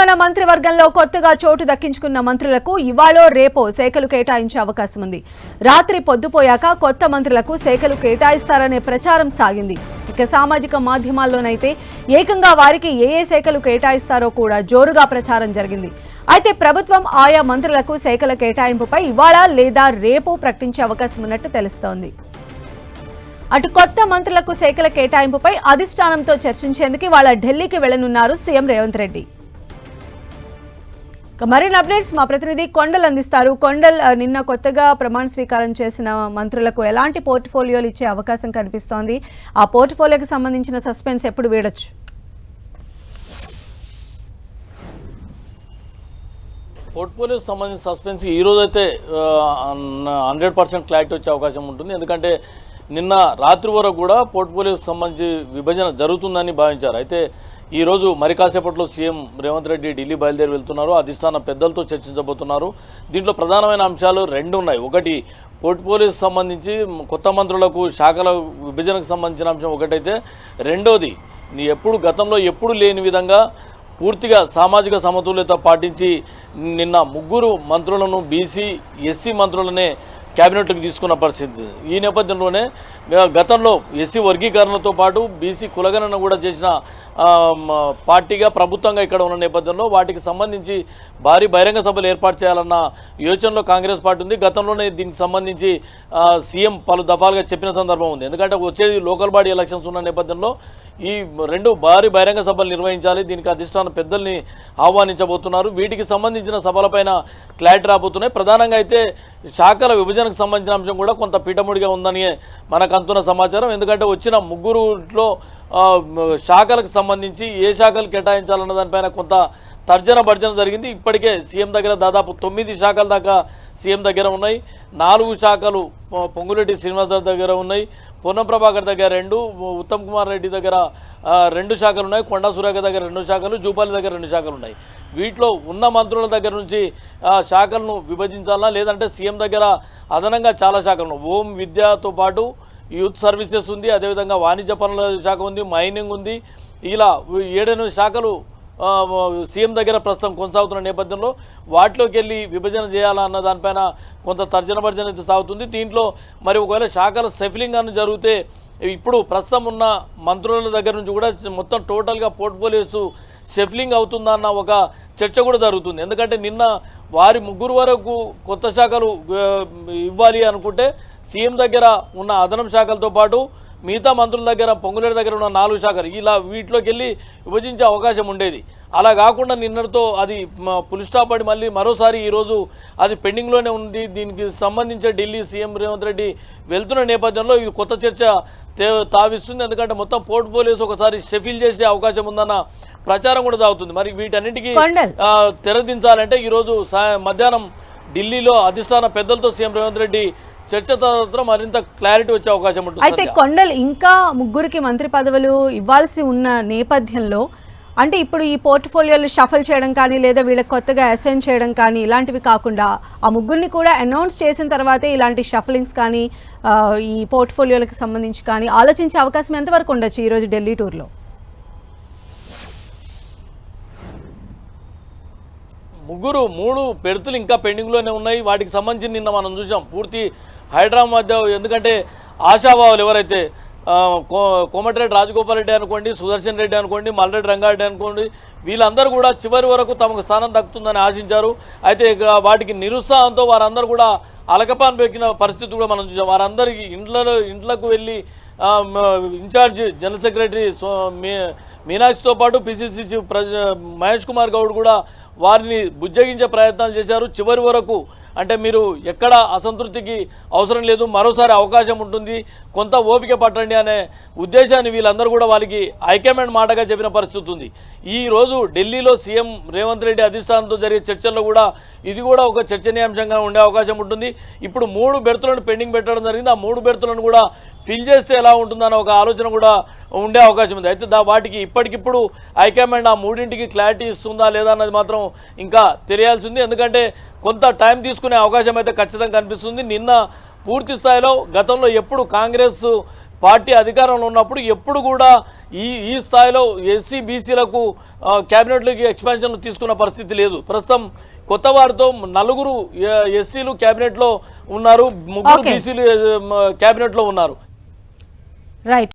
తెలంగాణ మంత్రివర్గంలో కొత్తగా చోటు దక్కించుకున్న మంత్రులకు ఇవాళో రేపో శాఖలు కేటాయించే అవకాశం ఉంది. రాత్రి పొద్దుపోయాక కొత్త మంత్రులకు శాఖలు కేటాయిస్తారనే ప్రచారం సాగింది. ఇక సామాజిక మాధ్యమాల్లోనైతే ఏకంగా వారికి ఏ శాఖలు కేటాయిస్తారో కూడా జోరుగా ప్రచారం జరిగింది. అయితే ప్రభుత్వం ఆయా మంత్రులకు శాఖల కేటాయింపుపై ఇవాళ లేదా రేపు ప్రకటించే అవకాశం ఉన్నట్టు తెలుస్తోంది. అటు కొత్త మంత్రులకు శాఖల కేటాయింపుపై అధిష్టానంతో చర్చించేందుకు ఇవాళ ఢిల్లీకి వెళ్లనున్నారు సీఎం రేవంత్ రెడ్డి. మరిన్ని అప్డేట్స్ మా ప్రతినిధి కొండల్ అందిస్తారు. కొండల్, నిన్న కొత్తగా ప్రమాణ స్వీకారం చేసిన మంత్రులకు ఎలాంటి పోర్ట్ఫోలియోలు ఇచ్చే అవకాశం కనిపిస్తోంది? ఆ పోర్ట్ఫోలియోకి సంబంధించిన సస్పెన్స్ ఎప్పుడు వీడొచ్చు? పోర్ట్ఫోలియోకి సంబంధించిన సస్పెన్స్ ఈ రోజు అయితే 100% క్లారిటీ వచ్చే అవకాశం ఉంటుంది. ఎందుకంటే నిన్న రాత్రి వరకు కూడా పోర్ట్ఫోలియోకి సంబంధించి విభజన జరుగుతుందని భావించారు. అయితే ఈరోజు మరి కాసేపట్లో సీఎం రేవంత్ రెడ్డి ఢిల్లీ బయలుదేరి వెళ్తున్నారు. అధిష్టాన పెద్దలతో చర్చించబోతున్నారు. దీంట్లో ప్రధానమైన అంశాలు రెండు ఉన్నాయి. ఒకటి పోర్ట్ఫోలియోకి సంబంధించి కొత్త మంత్రులకు శాఖల విభజనకు సంబంధించిన అంశం ఒకటైతే, రెండోది గతంలో ఎప్పుడు లేని విధంగా పూర్తిగా సామాజిక సమతుల్యత పాటించి నిన్న ముగ్గురు మంత్రులను బీసీ ఎస్సీ మంత్రులనే క్యాబినెట్లోకి తీసుకున్న పరిస్థితి. ఈ నేపథ్యంలోనే గతంలో ఎస్సీ వర్గీకరణతో పాటు బీసీ కులగణన కూడా చేసిన పార్టీగా ప్రభుత్వంగా ఇక్కడ ఉన్న నేపథ్యంలో వాటికి సంబంధించి భారీ బహిరంగ సభలు ఏర్పాటు చేయాలన్న యోచనలో కాంగ్రెస్ పార్టీ ఉంది. గతంలోనే దీనికి సంబంధించి సీఎం పలు దఫాలుగా చెప్పిన సందర్భం ఉంది. ఎందుకంటే వచ్చేది లోకల్ బాడీ ఎలక్షన్స్ ఉన్న నేపథ్యంలో ఈ రెండు భారీ బహిరంగ సభలు నిర్వహించాలి. దీనికి అధిష్టాన పెద్దల్ని ఆహ్వానించబోతున్నారు. వీటికి సంబంధించిన సభలపైన క్లారిటీ రాబోతున్నాయి. ప్రధానంగా అయితే శాఖల విభజనకు సంబంధించిన అంశం కూడా కొంత పీఠముడిగా ఉందని మనకు అందుతున్న సమాచారం. ఎందుకంటే వచ్చిన ముగ్గురులో శాఖలకు సంబంధించి ఏ శాఖలు కేటాయించాలన్న దానిపైన కొంత తర్జన భర్జన జరిగింది. ఇప్పటికే సీఎం దగ్గర దాదాపు 9 శాఖల దాకా సీఎం దగ్గర ఉన్నాయి. 4 శాఖలు పొంగులేటి శ్రీనివాసరావు దగ్గర ఉన్నాయి. పొన్నం ప్రభాకర్ దగ్గర 2, ఉత్తమ్ కుమార్ రెడ్డి దగ్గర 2 శాఖలు ఉన్నాయి. కొండా సురేఖ దగ్గర 2 శాఖలు, జూపాలి దగ్గర 2 శాఖలు ఉన్నాయి. వీటిలో ఉన్న మంత్రుల దగ్గర నుంచి శాఖలను విభజించాలన్నా, లేదంటే సీఎం దగ్గర అదనంగా చాలా శాఖలు, హోం విద్యతో పాటు యూత్ సర్వీసెస్ ఉంది, అదేవిధంగా వాణిజ్య పనుల శాఖ ఉంది, మైనింగ్ ఉంది. ఇలా 7-8 శాఖలు సీఎం దగ్గర ప్రస్తుతం కొనసాగుతున్న నేపథ్యంలో వాటిలోకి వెళ్ళి విభజన చేయాలన్న దానిపైన కొంత తర్జన భర్జన అయితే సాగుతుంది. దీంట్లో మరి ఒకవేళ శాఖల సెఫిలింగ్ అని జరిగితే ఇప్పుడు ప్రస్తుతం ఉన్న మంత్రుల దగ్గర నుంచి కూడా మొత్తం టోటల్గా పోర్ట్ఫోలియోస్ షెఫ్లింగ్ అవుతుందన్న ఒక చర్చ కూడా జరుగుతుంది. ఎందుకంటే నిన్న వారి ముగ్గురు వరకు కొత్త శాఖలు ఇవ్వాలి అనుకుంటే సీఎం దగ్గర ఉన్న అదనపు శాఖలతో పాటు మిగతా మంత్రుల దగ్గర పొంగులేటి దగ్గర ఉన్న 4 శాఖలు ఇలా వీటిలోకి వెళ్ళి విభజించే అవకాశం ఉండేది. అలా కాకుండా నిన్నటితో అది ఫుల్ స్టాప్ పడి మళ్ళీ మరోసారి ఈరోజు అది పెండింగ్లోనే ఉంది. దీనికి సంబంధించి ఢిల్లీ సీఎం రేవంత్ రెడ్డి వెళ్తున్న నేపథ్యంలో ఇది కొత్త చర్చ తావిస్తుంది. ఎందుకంటే మొత్తం పోర్ట్ఫోలియోస్ ఒకసారి షెఫిల్ చేసే అవకాశం ఉందన్న ప్రచారం కూడా సాగుతుంది. మరి వీటన్నిటికీ తెరదించాలంటే ఈరోజు మధ్యాహ్నం ఢిల్లీలో అధిష్టాన పెద్దలతో సీఎం రేవంత్ రెడ్డి చర్చ తర్వాత మరింత క్లారిటీ వచ్చే అవకాశం ఉంటుంది. అయితే కొండల్, ఇంకా ముగ్గురికి మంత్రి పదవులు ఇవ్వాల్సి ఉన్న నేపథ్యంలో అంటే ఇప్పుడు ఈ పోర్ట్ఫోలియోలు షఫల్ చేయడం కానీ లేదా వీళ్ళకి కొత్తగా అసైన్ చేయడం కానీ ఇలాంటివి కాకుండా ఆ ముగ్గురిని కూడా అనౌన్స్ చేసిన తర్వాతే ఇలాంటి షఫలింగ్స్ కానీ ఈ పోర్ట్ఫోలియోలకు సంబంధించి కానీ ఆలోచించే అవకాశం ఎంతవరకు ఉండొచ్చు ఈరోజు ఢిల్లీ టూర్లో? ముగ్గురు 3 పెడుతులు ఇంకా పెండింగ్లోనే ఉన్నాయి. వాటికి సంబంధించి నిన్న మనం చూసాం పూర్తి హైదరాబాద్. ఎందుకంటే ఆశాభావులు ఎవరైతే కోమటిరెడ్డి రాజగోపాల్ రెడ్డి అనుకోండి, సుదర్శన్ రెడ్డి అనుకోండి, మల్రెడ్డి రంగారెడ్డి అనుకోండి, వీళ్ళందరూ కూడా చివరి వరకు తమకు స్థానం దక్కుతుందని ఆశించారు. అయితే వాటికి నిరుత్సాహంతో వారందరూ కూడా అలకపాన్ పెక్కిన పరిస్థితి కూడా మనం చూసాం. వారందరికీ ఇంట్లకు వెళ్ళి ఇన్ఛార్జి జనరల్ సెక్రటరీ మీనాక్షితో పాటు పిసిసి చీఫ్ మహేష్ కుమార్ గౌడ్ కూడా వారిని బుజ్జగించే ప్రయత్నాలు చేశారు. చివరి వరకు అంటే మీరు ఎక్కడ అసంతృప్తికి అవసరం లేదు, మరోసారి అవకాశం ఉంటుంది, కొంత ఓపిక పట్టండి అనే ఉద్దేశాన్ని వీళ్ళందరూ కూడా వాళ్ళకి హైకమాండ్ మాటగా చెప్పిన పరిస్థితి ఉంది. ఈరోజు ఢిల్లీలో సీఎం రేవంత్ రెడ్డి అధిష్టానంతో జరిగే చర్చల్లో కూడా ఇది కూడా ఒక చర్చనీయాంశంగా ఉండే అవకాశం ఉంటుంది. ఇప్పుడు 3 బెర్తులను పెండింగ్ పెట్టడం జరిగింది. ఆ 3 బెర్తులను కూడా ఫిల్ చేస్తే ఎలా ఉంటుందన్న ఒక ఆలోచన కూడా ఉండే అవకాశం ఉంది. అయితే వాటికి ఇప్పటికిప్పుడు హైకమాండ్ ఆ 3ంటికి క్లారిటీ ఇస్తుందా లేదా అన్నది మాత్రం ఇంకా తెలియాల్సి ఉంది. ఎందుకంటే కొంత టైం తీసుకునే అవకాశం అయితే ఖచ్చితంగా కనిపిస్తుంది. నిన్న పూర్తి స్థాయిలో గతంలో ఎప్పుడు కాంగ్రెస్ పార్టీ అధికారంలో ఉన్నప్పుడు ఎప్పుడు కూడా ఈ స్థాయిలో ఎస్సీ బీసీలకు క్యాబినెట్లోకి ఎక్స్పాన్షన్ తీసుకున్న పరిస్థితి లేదు. ప్రస్తుతం కొత్త వారితో 4 ఎస్సీలు క్యాబినెట్లో ఉన్నారు, 3 బీసీలు క్యాబినెట్లో ఉన్నారు. రైట్.